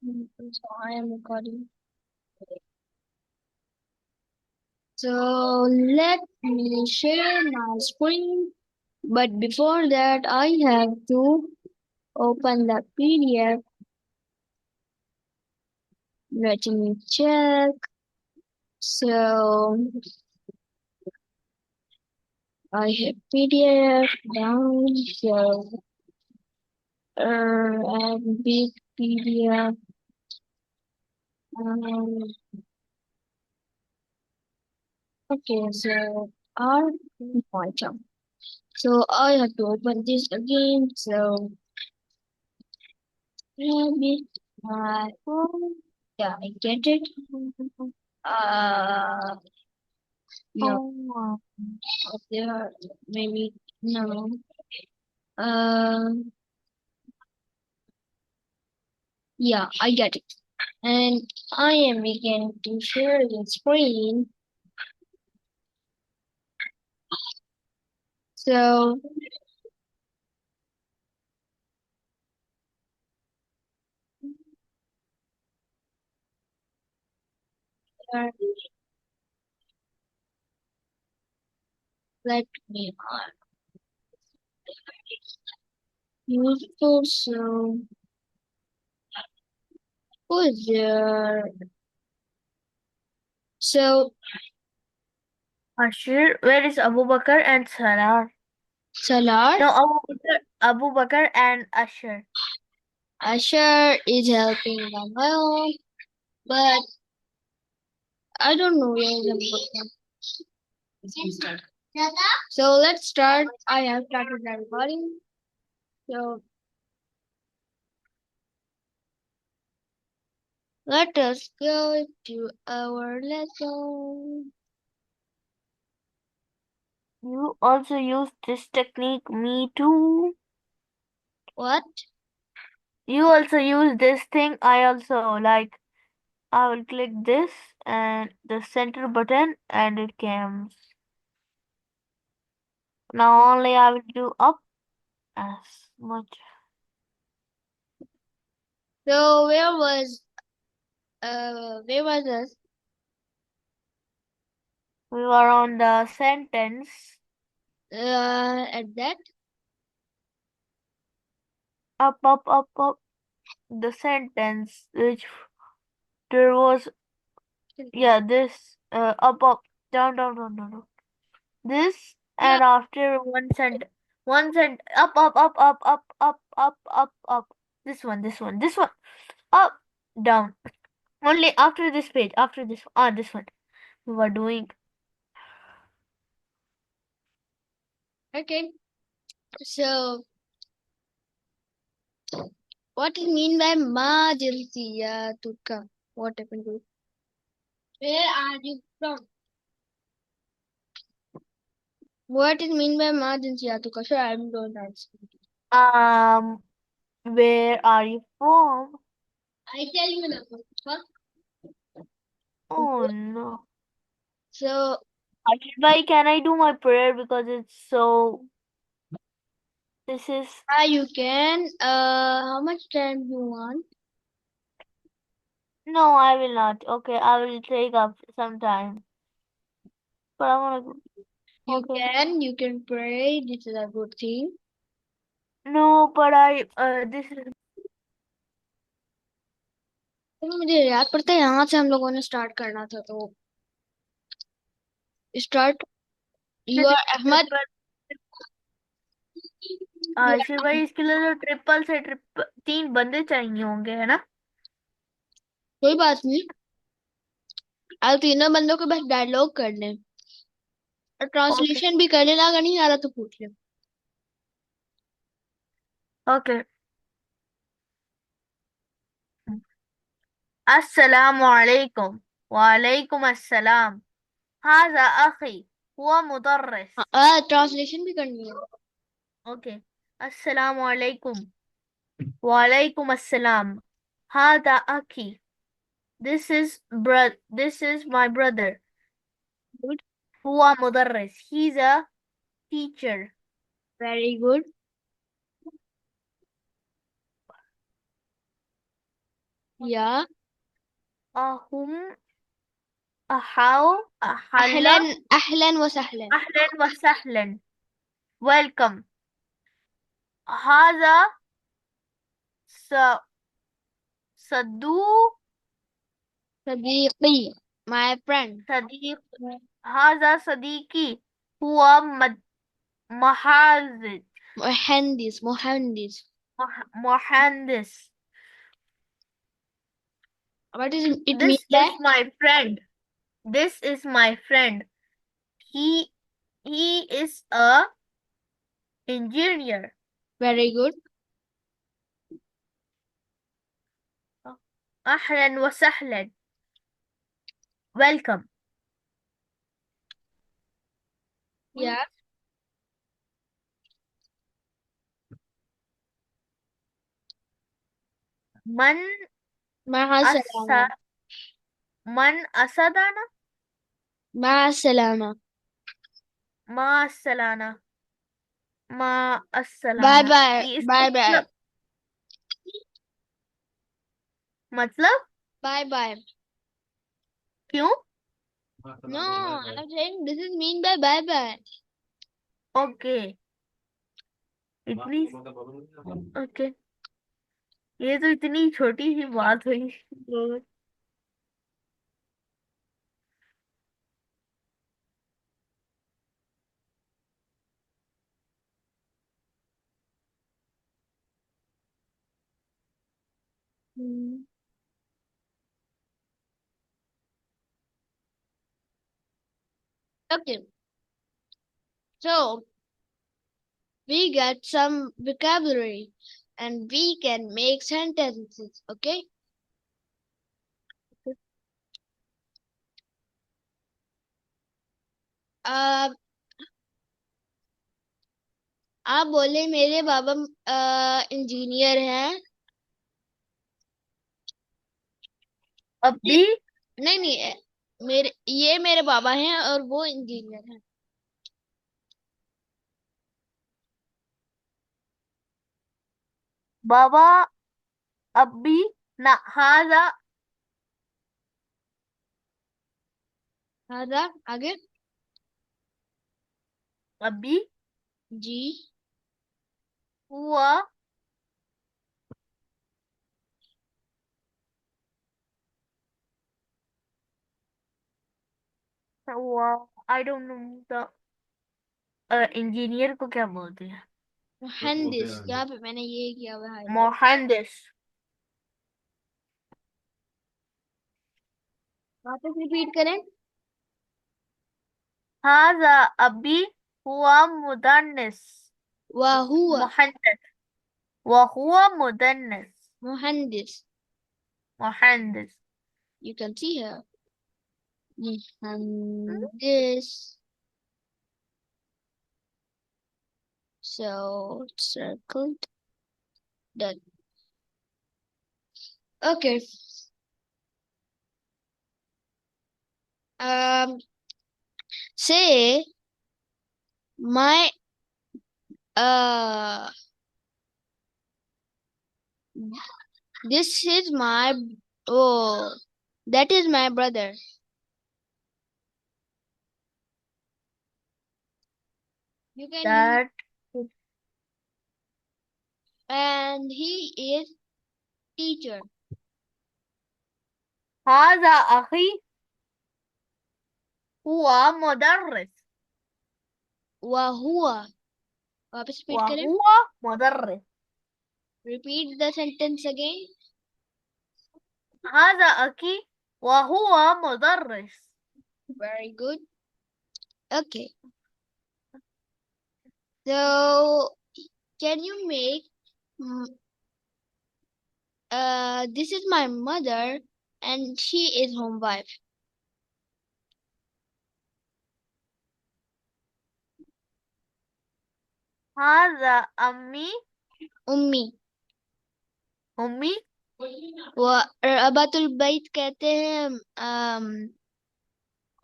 So I am recording. So let me share my screen. But before that, I have to open the PDF. Let me check. So I have PDF down. So and big PDF. Um, okay, so R pointer. So I have to open this again. So maybe my phone. Yeah, I get it. Uh, yeah, there maybe no. Um, yeah, I get it. And I am beginning to share the screen. So uh, let me useful. So who is there? So Ashir, where is Abu Bakr and Salar? Salar, No, Abu Bakr and Ashir. Asher is helping them well, but I don't know where the So let's start. I have started the recording. So let us go to our lesson. You also use this technique, me too. What? You also use this thing, I also like. I will click this and the center button and it comes. Now only I will do up as much. So where was us? We were on the sentence At that? up. The sentence which there was, yeah, this up down. This Yeah. and after one cent up. This one up down. Only after this page, after this one we were doing. Okay. So what is mean by emergency? Yeah, Tutka. What happened to you? Where are you from? What is mean by emergency? Yeah, Tutka. Sure, I'm don't answer. Um, where are you from? I tell you now. Huh? Oh no. So Why can I do my prayer because it's so. This is you can. How much time you want? no. I will not. Okay, I will take up some time. But I wanna go. You Okay. can. You can pray. This is a good thing. No, but I this is तो मुझे याद पड़ता है यहाँ से हम लोगों ने स्टार्ट करना था तो start you are Ahmad Ashir भाई इसके लिए तो ट्रिपल से तीन बंदे चाहिए होंगे है ना। कोई बात नहीं आज तीनों बंदों के बस डायलॉग करने और ओके ट्रांसलेशन भी करने ना अगर नहीं आ रहा तो पूछ ले ओके। अस्सलामु अलैकुम वालेकुम अस्सलाम। हाजा अखी हुआ मुदर्रिस। हाँ ट्रांसलेशन भी करनी है ओके। अस्सलामु अलैकुम वालेकुम अस्सलाम। हाजा अखी। This is my brother. Good हुआ मुदर्रिस. He's a teacher. Very good Yeah. أهم أحاو أحلا أهلا وسهلا. أهلا وسهلا. Welcome. هذا س صدو صديقي. My friend. صديق هذا صديقي هو محاسب مهندس. مهندس. What does it mean This by? is my friend. This is my friend. He he is a engineer. Very good. أهلا وسهلا. Welcome. Yeah. من مع أس السلامة. من أسدنا مع السلامة. مع السلامة. مع Bye السلامة. bye. ये इसका Bye bye. मतलब Bye bye. क्यों? No, I'm saying this is mean by bye bye. Okay इतनी okay ये तो इतनी छोटी सी बात हुई तो Hmm. Okay. So we get some vocabulary and we can make sentences. Okay. Uh, आप बोले मेरे बाबा इंजीनियर हैं. अब भी नहीं नहीं, मेरे बाबा हैं और वो इंजीनियर हैं. बाबा अब भी ना हाजा हाँ आगे. अभी जी. हुआ हुआ I don't know the engineer को क्या बोलते हैं मुहंदिस. यहाँ पे मैंने ये किया हुआ हाईलाइट. मोहंदिस वापस रिपीट करें. हाजा अभी हुआ मुदन्निस वहुआ मुहंदिस वहुआ मुदन्निस मुहंदिस. मुहंदिस You can see here. Muhandis. So circled. Done. Okay. Say my uh this is my oh that is my brother. You can use that and he is teacher. हाजा अखी हुआ मुदर्रिस वहुआ. वापस रिपीट करें. वहुआ मुदर्रिस Repeat the sentence again. هذا أخي وهو مدرس. Very good. Okay. So can you make this is my mother and she is home wife. هذا أمي उम्मी. أمي अबातुल बैत कहते हैं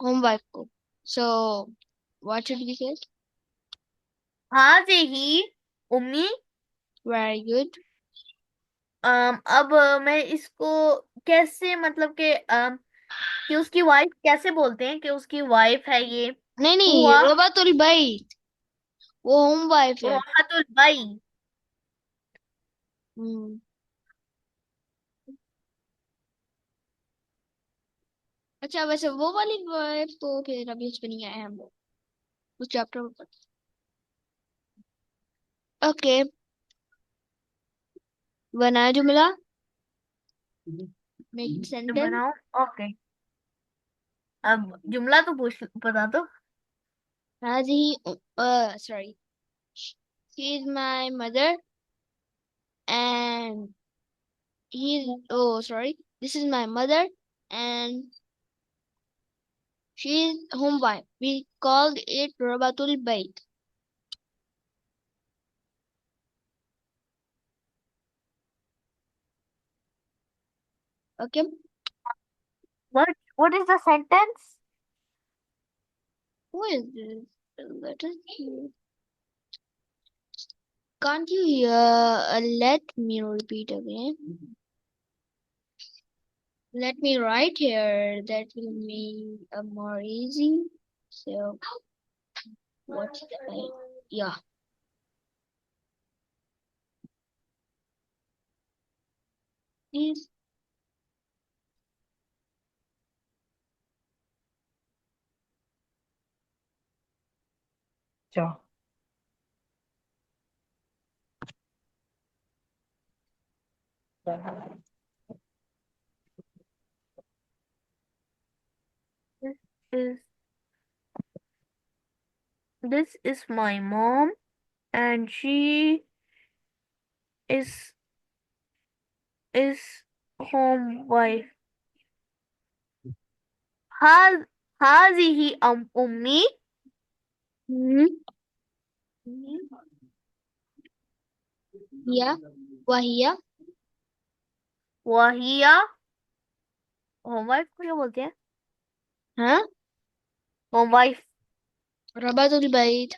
home wife को. So what should we say? هذه أمي. Very good. अब मैं इसको कैसे मतलब कि उसकी वाइफ कैसे बोलते हैं कि उसकी वाइफ है ये? नहीं नहीं, हुआ रबातुल बैत वो होम वाइफ है। रोहतुल बाई। हम्म। अच्छा, वैसे वो वाली वाइफ तो फिर अभी उस पे नहीं आए हम लोग, उस चैप्टर में। ओके, बनाया जुमला, मेक तो सेंटेंस। बनाओ। ओके, अब जुमला तो पूछ बता दो। هذه sorry, she is my mother and oh sorry, this is my mother and she is home wife. We called it Rabatul Bait. Okay. What is the sentence? Who is this? Let us see. Can't you hear? Let me repeat again. Let me write here. That will make more easy. So what's the yeah. Is अच्छा। This is this is my mom and she is is home wife. هذ هذه أمي. hmm, yeah. Wahia. وهي home wife को क्या बोलते हैं? Huh? Home wife Rabatul Bait.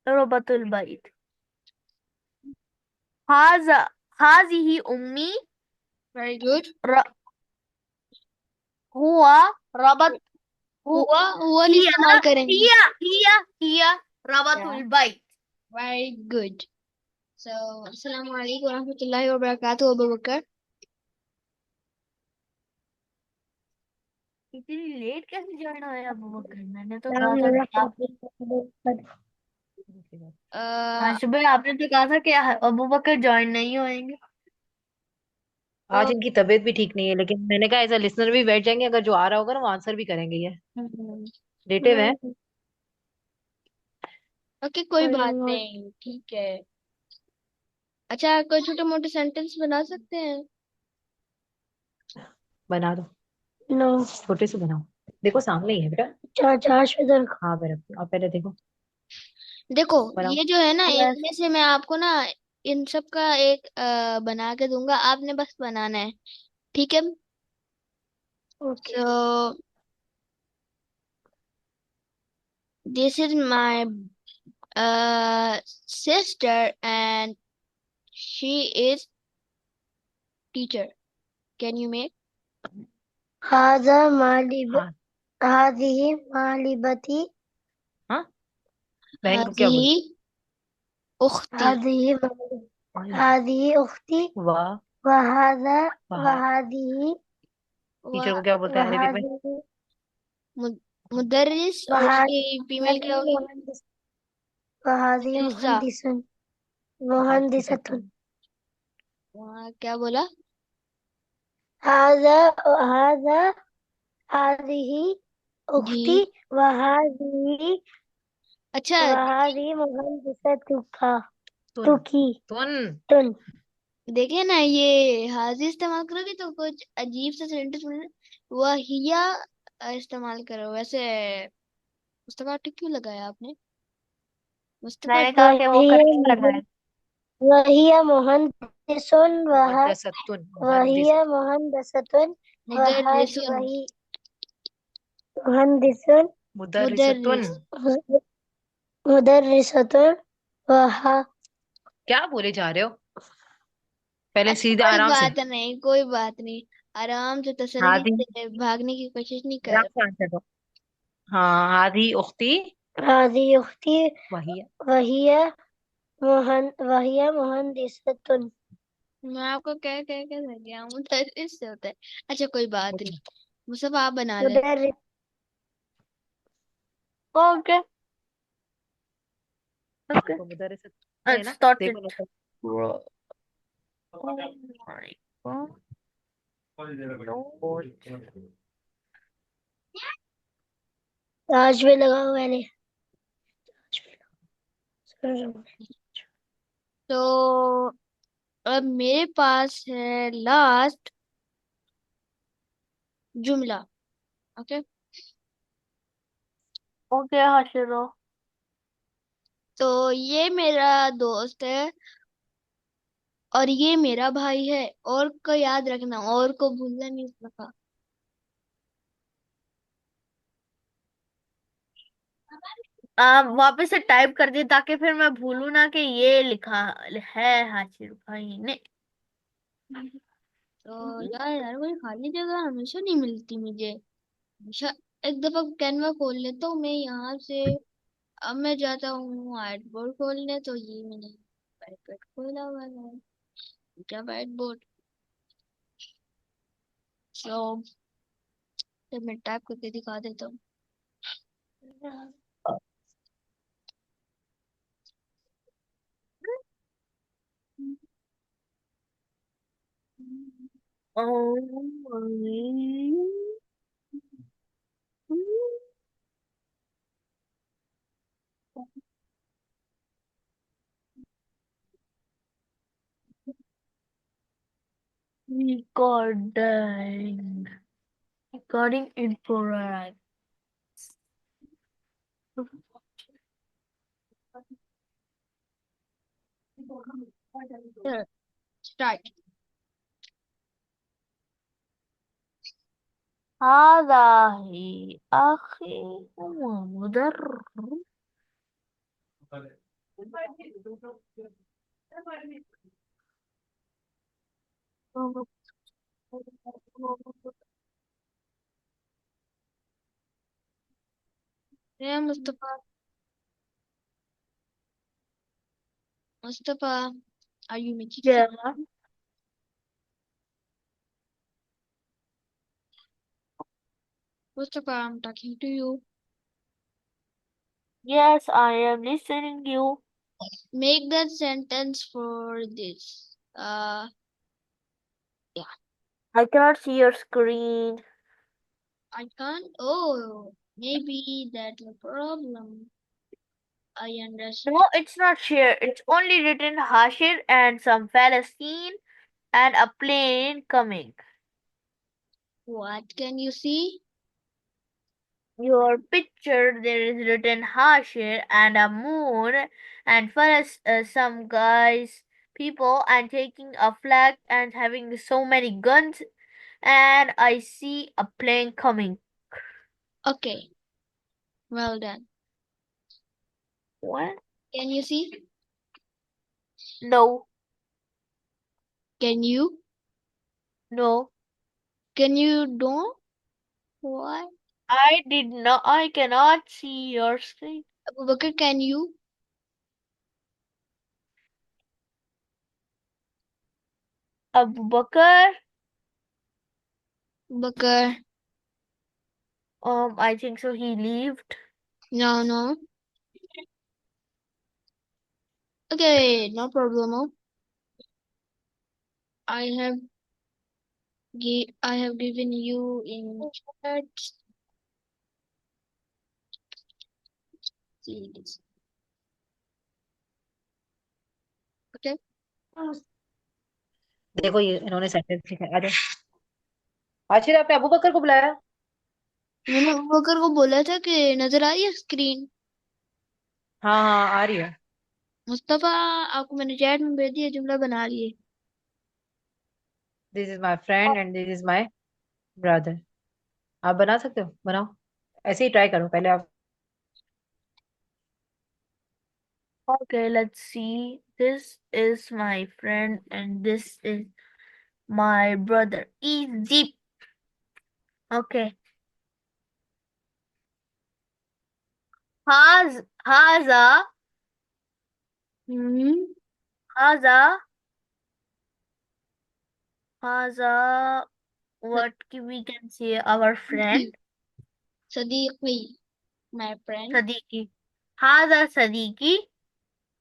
रबतुल बैत. हाजा हाजिही उम्मी. Very good. र, हुआ रबत हु, हुआ नहीं हिया इस्तेमाल करेंगे। हिया हिया हिया Yeah. रबतुल बैत. Very good. So, Assalamu alaikum warahmatullahi wabarakatuh, Abu Bakr. इतनी लेट कैसे ज्वाइन हुआ अबू बकर? मैंने तो कहा सलाम था कि आप अलैकुम। आज Uh, सुबह आपने तो कहा था कि अबू बकर ज्वाइन नहीं होएंगे. आज तो इनकी तबीयत भी ठीक नहीं है, लेकिन मैंने कहा ऐसा लिसनर भी बैठ जाएंगे, अगर जो आ रहा होगा ना वो आंसर भी करेंगे। ये हम्म, रिलेटिव है। ओके, कोई बात नहीं, ठीक है। अच्छा, कोई छोटे मोटे सेंटेंस बना सकते हैं? बना दो, नो। छोटे से बनाओ। देखो सामने ही है बेटा। चाचाश इधर। हाँ बेटा, आप पहले देखो। देखो, बनाओ। ये जो है ना, यस. इनमें से मैं आपको ना इन सब का एक बना के दूंगा, आपने बस बनाना है। ठीक है। Okay. So this is my sister and she is teacher. Can you make? هذا मालिब हाँ هذه मालिबती हाँ, बहन को क्या बोल? هذه أختي هذه أختي वाह। وهذا वाह। وهذه टीचर को क्या बोलते हैं अरबिक में? وهذه मुदर्रिस और उसकी फीमेल क्या होगी? वहादी मुदर्रिसा। मुहंदिसन मुहंदिसतुन वहाँ क्या बोला? हाजा हाजा हादिही जी। उख्ती वहादी अच्छा, वहादी मुहंदिसतुका तुन। तुकी तुन। तुन देखिए ना, ये हाजी इस्तेमाल करोगे तो कुछ अजीब सा सेंटेंस मिले। वहिया इस्तेमाल करो। वैसे मुस्तफा टिक क्यों लगाया आपने? मुस्तफा मैंने कहा कि वो वही करेक्ट लग रहा है. वही मुहंदिसुन मुहद्दसतुन। वही मुहद्दिस। मुहंदिसतुन वहाद मुदर्रिसुन। वही मुहंदिसुन मुदर्रिसतुन। मुदर्रिस। मुदर्रिसतुन वहा क्या बोले जा रहे हो? पहले अच्छा सीधे कोई आराम से। बात नहीं, कोई बात नहीं। आराम से तसल्ली हादी, से भागने की कोशिश नहीं आराम कर। से आंसर दो। हाँ, हादी उख्ती हादी उख्ती वही। वहिय मुहंदिसतुन। मैं आपको कह कह के थक गया हूँ, तो इससे होता है। अच्छा कोई बात नहीं, वो सब आप बना ले। मुदर्रिस Okay, okay. देखो मुदर्रिस है Let's ना, start it. देखो ना तो। Bro. Oh my God. Lord. ताज में लगाओ मैंने। ताज में तो अब मेरे पास है लास्ट जुमला। ओके। Okay, Hashiro. तो ये मेरा दोस्त है और ये मेरा भाई है, और को याद रखना, और को भूलना नहीं रखा। आप वापस से टाइप कर दिए ताकि फिर मैं भूलू ना कि ये लिखा है हाशिर भाई ने। तो यार यार कोई खाली जगह हमेशा नहीं मिलती मुझे, हमेशा। एक दफा कैनवा खोल लेता हूँ मैं यहाँ से। अब मैं जाता हूँ व्हाइट बोर्ड खोलने, तो ये मैंने व्हाइट बोर्ड खोला हुआ है। क्या व्हाइट बोर्ड। सो तो मैं टाइप करके दिखा देता हूँ। Oh recording. Recording in progress. Start. هذا هي أخي مدرب. ये Mustafa, Mustafa, are you making Yeah. Sense? Mustafa, I am talking to you. Yes, I am listening you. Make that sentence for this. Yeah, I cannot see your screen. I can't. Oh, maybe that's the problem. I understand. No, it's not share. It's only written Hashir and some Palestine and a plane coming. What can you see? Your picture there is written Hashir and a moon and first some guys, people and taking a flag and having so many guns and I see a plane coming. Okay, well done. What? Can you see? No, Can you? no. Can you don't? What? I did not. I cannot see your screen. Abu Bakr, can you? Abu Bakr. Bakr, I think so. He left. no, no. Okay, no problem. I have I have given you in chat. See this. Okay. देखो ये इन्होंने sentence लिखा है। आ जाओ। आशिर, आपने अबू बकर को बुलाया? मैंने अबू बकर को बोला था कि नजर आ रही है स्क्रीन। हाँ हाँ, आ रही है। मुस्तफा, आपको मैंने चैट में भेज दिया, जुमला बना लिए। This is my friend and this is my brother. आप बना सकते हो, बनाओ। ऐसे ही ट्राई करो पहले आप। Okay, let's see. This is my friend and this is my brother. Easy. Okay. Haza. Hmm. Haza. Haza. What we can say our friend. Sadiqi, my friend. Sadiki. Haza Sadiki.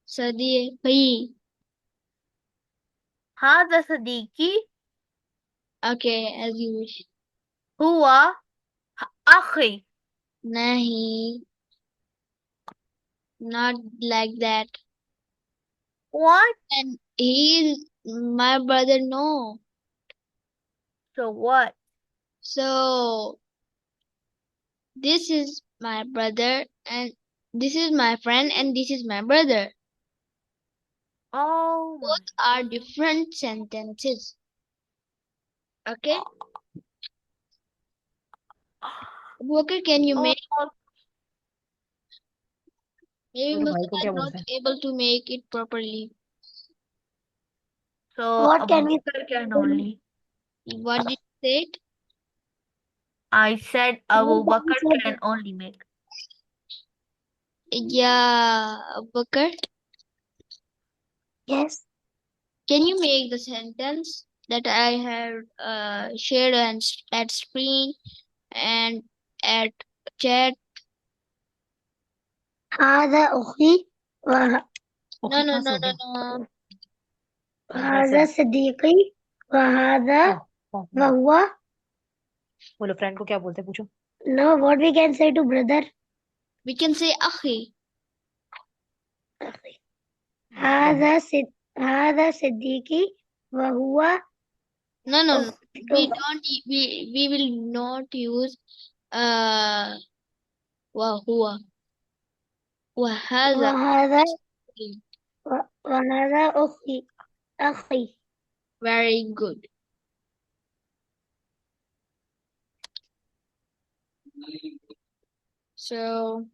Sadiqi. Haza Sadiki. Okay, as you wish. Huwa Akhi. Nahi, not like that. What? And he is my brother, no. So what? So this is my brother, and this is my friend, and this is my brother. Oh my. Both are different sentences. Okay? Walker, can you make? Oh, Maybe मेरे भाई को Mustafa क्या is not बोलते हैं? able to make it properly. so What can we Abubakar can only. What did you say? I said what can we Abubakar say? can only make. Yeah, Walker, Yes. can you make the sentence that I have shared at screen and at chat? هذا أخي No, okay no, कहाँ no, से हो no, गया? no. وهذا صديقي وهذا हाँ, हाँ, وهو. बोलो friend को क्या बोलते हैं पूछो. No, what we can say to brother? We can say akhi. هذا صديقي وهو No, no, no. أخته. We will not use وهو وهذا. وهذا وهذا أخي. Very good. So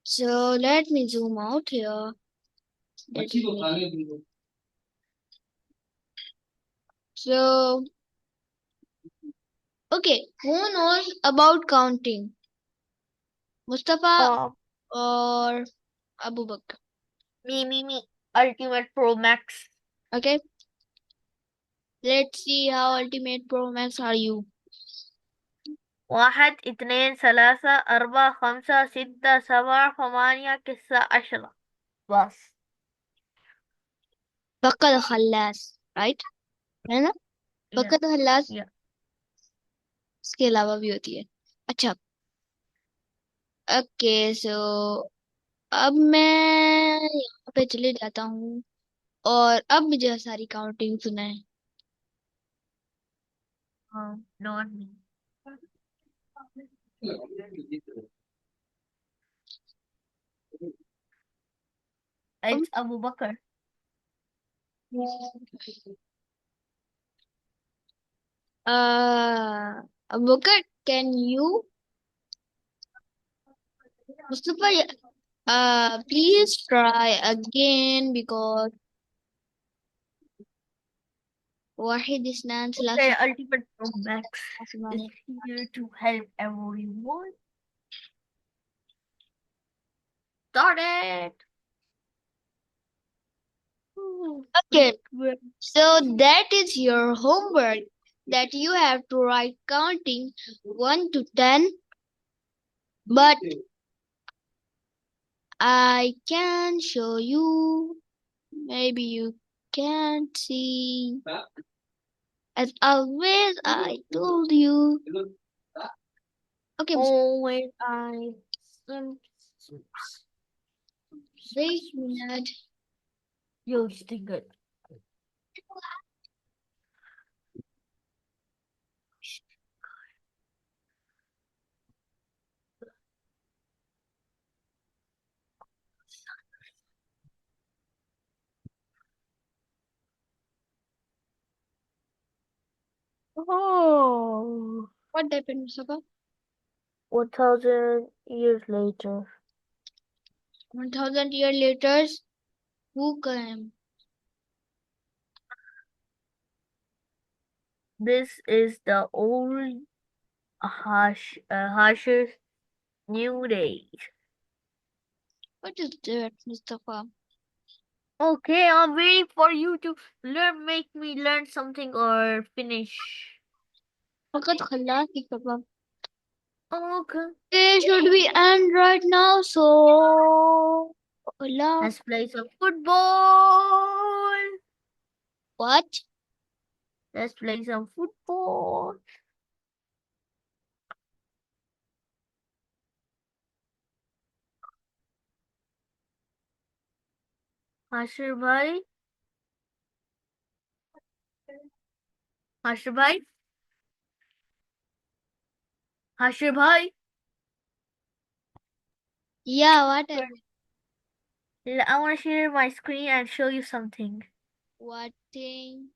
so let me zoom out here. Let me- So okay, who knows about counting? Mustafa or Abu Bakr? Me. Ultimate Pro Max. Okay. Let's see how ultimate pro max are you. 1 2 3 4 5 6 7 8 9 10. बस. फकद खल्लास, right? है ना? Yeah. फकद खल्लास Yeah. इसके अलावा भी होती है. अच्छा. Okay, सो अब मैं यहाँ पे चले जाता हूँ और अब मुझे सारी काउंटिंग सुना है. Not me. It's Abu Bakr. Abu Bakr, can you? Mustafa, please try again because واحد اثنان Okay, ثلاثة Ultimate Pro Max is here to help everyone. Start it. Okay, so that is your homework that you have to write counting 1 to 10, but I can show you. Maybe you can't see. As always, I told you. Okay, Always wait a minute. you stick it. Oh. What happened, Mustafa? 1,000 years later. 1,000 years later, who came? This is the old Hashir's new days. What is that, Mustafa? Okay, I'm waiting for you to make me learn something or finish. فقط خلاص كباب. Okay. Okay, should we end right now? So, Let's play some football. what? Let's play some football. Hashir bhai. Hashir bhai. Hashir bhai. Yeah, what is it? I want to share my screen and show you something. What thing?